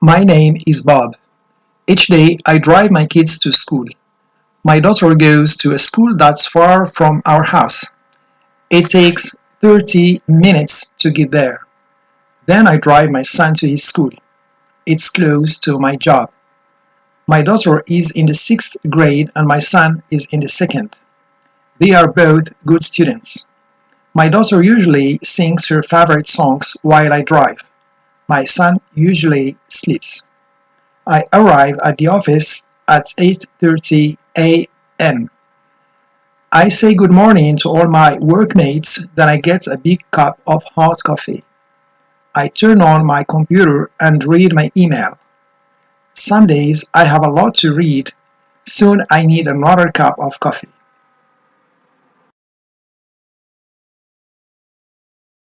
My name is Bob. Each day I drive my kids to school. My daughter goes to a school that's far from our house. It takes 30 minutes to get there. Then I drive my son to his school. It's close to my job. My daughter is in the sixth grade and my son is in the second. They are both good students. My daughter usually sings her favorite songs while I drive. My son usually sleeps. I arrive at the office at 8:30 a.m. I say good morning to all my workmates, then I get a big cup of hot coffee. I turn on my computer and read my email. Some days I have a lot to read. Soon I need another cup of coffee.